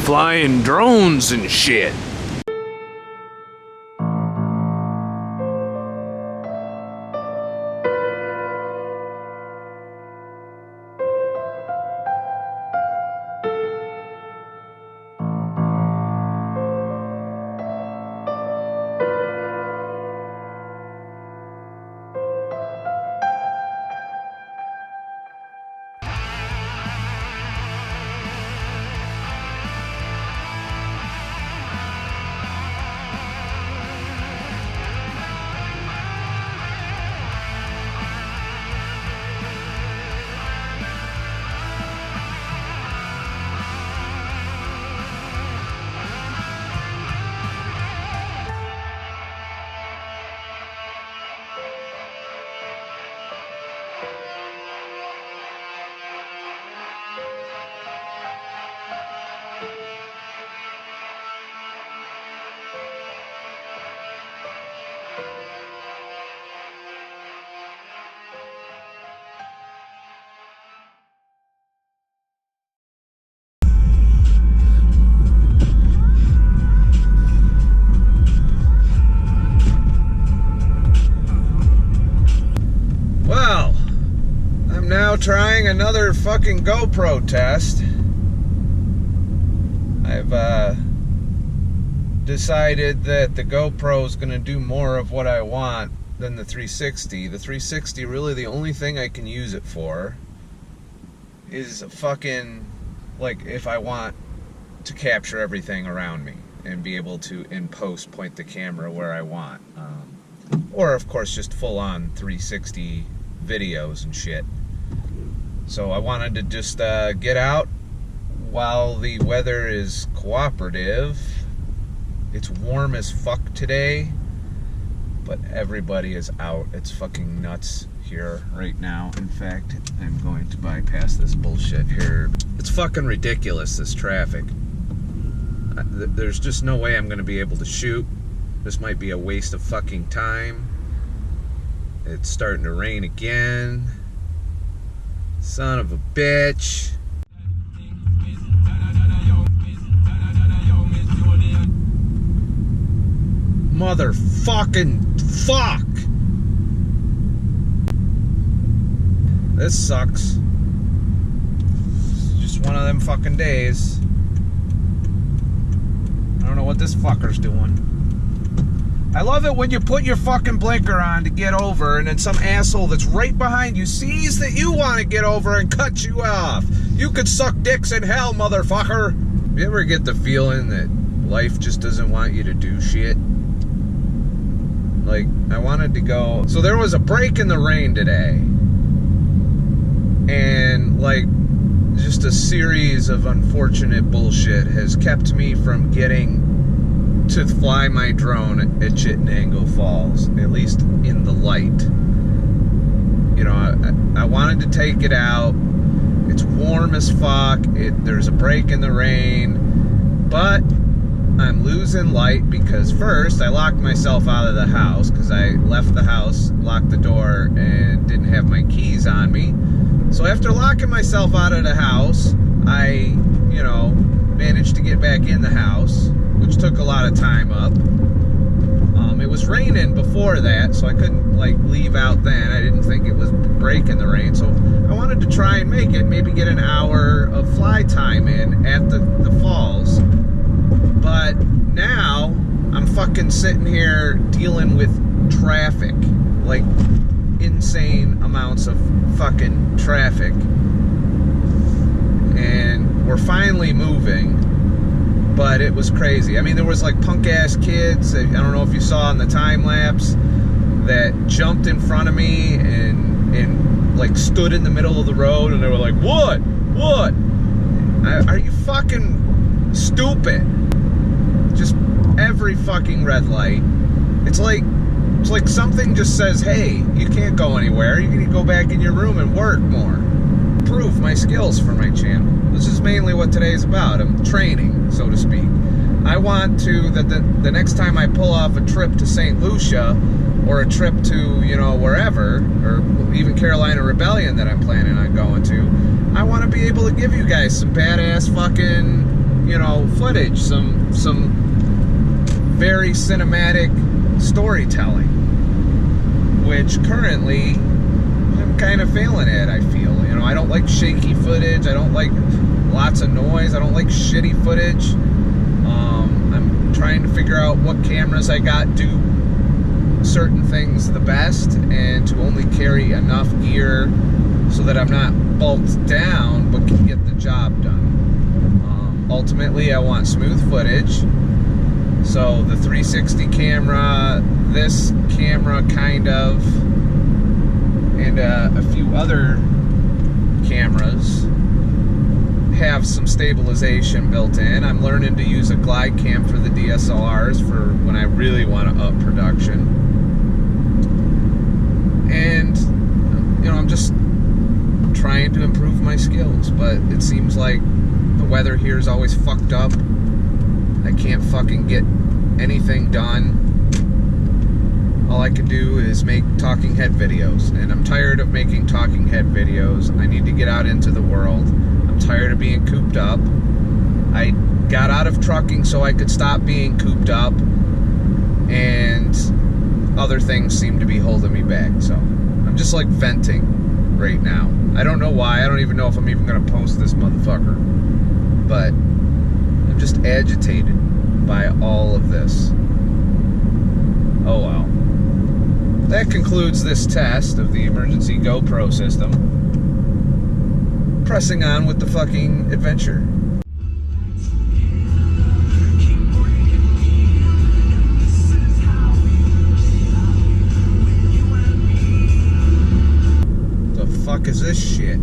flying drones and shit. Trying another fucking GoPro test. I've decided that the GoPro is going to do more of what I want than the 360. The 360, really the only thing I can use it for is fucking, like, if I want to capture everything around me and be able to, in post, point the camera where I want. Or, of course, just full-on 360 videos and shit. So I wanted to just get out while the weather is cooperative. It's warm as fuck today, but everybody is out. It's fucking nuts here right now. In fact, I'm going to bypass this bullshit here. It's fucking ridiculous, this traffic. There's just no way I'm going to be able to shoot. This might be a waste of fucking time. It's starting to rain again. Son of a bitch. Motherfucking fuck. This sucks. It's just one of them fucking days. I don't know what this fucker's doing. I love it when you put your fucking blinker on to get over and then some asshole that's right behind you sees that you want to get over and cuts you off. You could suck dicks in hell, motherfucker. You ever get the feeling that life just doesn't want you to do shit? Like, I wanted to go... So there was a break in the rain today. And, like, just a series of unfortunate bullshit has kept me from getting to fly my drone at Chittenango Falls, at least in the light. You know, I wanted to take it out. It's warm as fuck. There's a break in the rain, but I'm losing light because first I locked myself out of the house because I left the house, locked the door, and didn't have my keys on me. So after locking myself out of the house, I, you know, managed to get back in the house, which took a lot of time up. It was raining before that, so I couldn't, like, leave out then. I didn't think it was breaking the rain, so I wanted to try and make it, maybe get an hour of fly time in at the falls. But now, I'm fucking sitting here dealing with traffic, like, insane amounts of fucking traffic. And we're finally moving. But it was crazy. I mean, there was like punk-ass kids, I don't know if you saw in the time-lapse, that jumped in front of me and like stood in the middle of the road, and they were like, what? What? Are you fucking stupid? Just every fucking red light. It's like something just says, hey, you can't go anywhere. You need to go back in your room and work more. Improve my skills for my channel. This is mainly what today's about. I'm training, so to speak. I want to, the next time I pull off a trip to St. Lucia, or a trip to, you know, wherever, or even Carolina Rebellion that I'm planning on going to, I want to be able to give you guys some badass fucking you know, footage, some very cinematic storytelling, which currently I'm kind of failing at, I feel. You know, I don't like shaky footage. I don't like lots of noise. I don't like shitty footage. I'm trying to figure out what cameras I got do certain things the best, and to only carry enough gear so that I'm not bulked down but can get the job done. Ultimately, I want smooth footage. So the 360 camera, this camera kind of, and a few other cameras have some stabilization built in. I'm learning to use a glide cam for the DSLRs for when I really want to up production. And, you know, I'm just trying to improve my skills, but it seems like the weather here is always fucked up. I can't fucking get anything done. All I can do is make talking head videos, and I'm tired of making talking head videos. I need to get out into the world. I'm tired of being cooped up. I got out of trucking so I could stop being cooped up, and other things seem to be holding me back. So I'm just like venting right now. I don't know why. I don't even know if I'm even gonna post this motherfucker, but I'm just agitated by all of this. Oh well. That concludes this test of the emergency GoPro system. Pressing on with the fucking adventure. The fuck is this shit?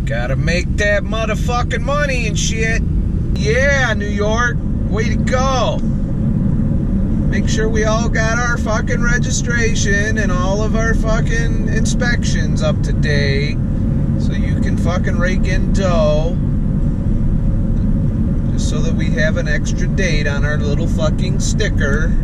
Gotta make that motherfucking money and shit. Yeah, New York, way to go. Make sure we all got our fucking registration and all of our fucking inspections up to date, so you can fucking rake in dough. Just so that we have an extra date on our little fucking sticker.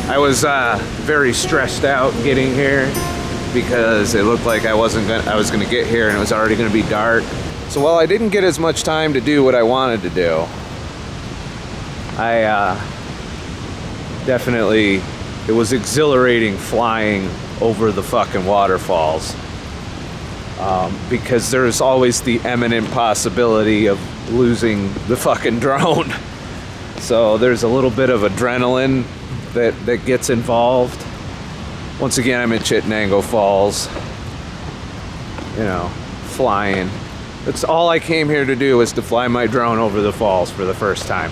I was very stressed out getting here because it looked like I was gonna get here and it was already gonna be dark. So while I didn't get as much time to do what I wanted to do, I definitely, it was exhilarating flying over the fucking waterfalls, because there's always the imminent possibility of losing the fucking drone. So there's a little bit of adrenaline that gets involved. Once again, I'm in Chittenango Falls, you know, flying. That's all I came here to do, is to fly my drone over the falls for the first time.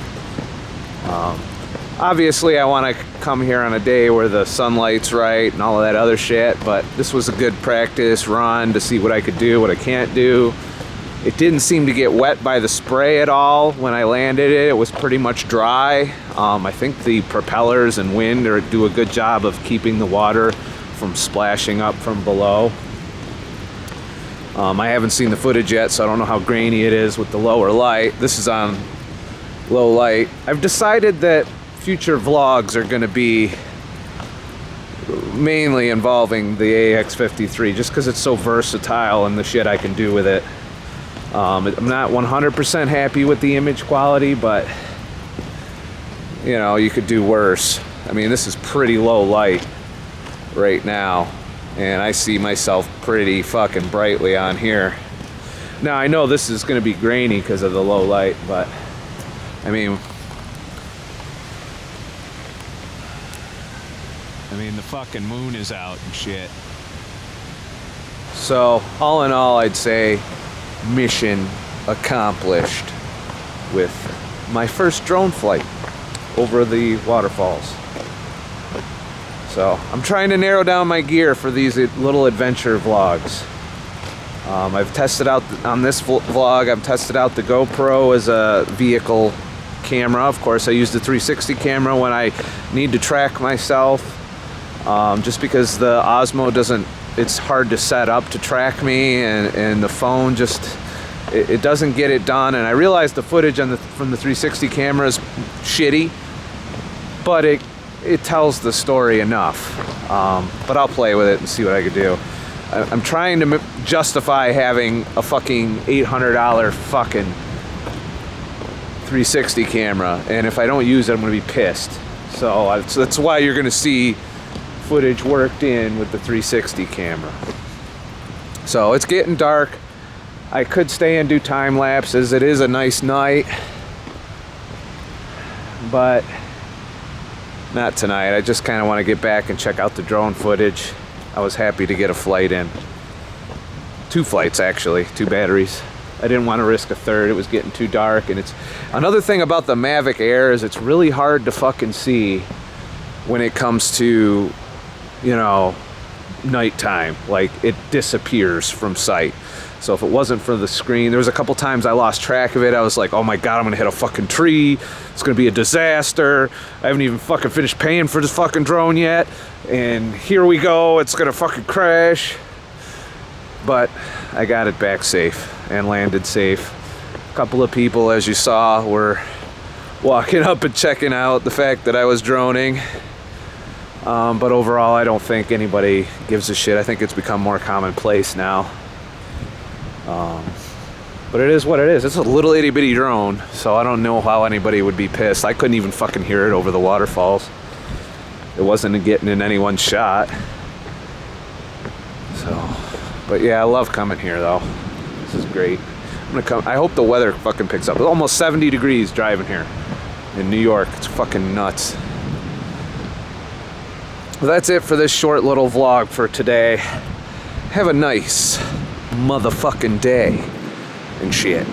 Obviously, I want to come here on a day where the sunlight's right and all of that other shit, but this was a good practice run to see what I could do, what I can't do. It didn't seem to get wet by the spray at all when I landed it. It was pretty much dry. I think the propellers and wind do a good job of keeping the water from splashing up from below. I haven't seen the footage yet, so I don't know how grainy it is with the lower light. This is on low light. I've decided that future vlogs are going to be mainly involving the AX53, just because it's so versatile and the shit I can do with it. I'm not 100% happy with the image quality, but you know, you could do worse. I mean, this is pretty low light right now, and I see myself pretty fucking brightly on here. Now, I know this is going to be grainy because of the low light, but I mean, the fucking moon is out and shit. So, all in all, I'd say mission accomplished with my first drone flight over the waterfalls. So, I'm trying to narrow down my gear for these little adventure vlogs. I've tested out, on this vlog, I've tested out the GoPro as a vehicle camera. Of course, I use the 360 camera when I need to track myself. Just because the Osmo doesn't, it's hard to set up to track me, and the phone just, it doesn't get it done. And I realize the footage on from the 360 camera is shitty, but it tells the story enough. But I'll play with it and see what I could do. I'm trying to justify having a fucking $800 fucking 360 camera, and if I don't use it, I'm gonna be pissed. So that's why you're gonna see footage worked in with the 360 camera. So it's getting dark. I could stay and do time lapses. It is a nice night, but not tonight. I just kind of want to get back and check out the drone footage. I was happy to get a flight in. 2 flights, actually, 2 batteries. I didn't want to risk a third. It was getting too dark. And it's another thing about the Mavic Air is it's really hard to fucking see when it comes to, you know, nighttime. Like, it disappears from sight. So if it wasn't for the screen, there was a couple times I lost track of it. I was like, oh my god, I'm gonna hit a fucking tree. It's gonna be a disaster. I haven't even fucking finished paying for this fucking drone yet. And here we go, it's gonna fucking crash. But I got it back safe and landed safe. A couple of people, as you saw, were walking up and checking out the fact that I was droning. But overall, I don't think anybody gives a shit. I think it's become more commonplace now. But it is what it is. It's a little itty bitty drone, so I don't know how anybody would be pissed. I couldn't even fucking hear it over the waterfalls. It wasn't getting in anyone's shot. So, but yeah, I love coming here though. This is great. I'm gonna come. I hope the weather fucking picks up. It's almost 70 degrees driving here in New York. It's fucking nuts. Well, that's it for this short little vlog for today. Have a nice motherfucking day and shit.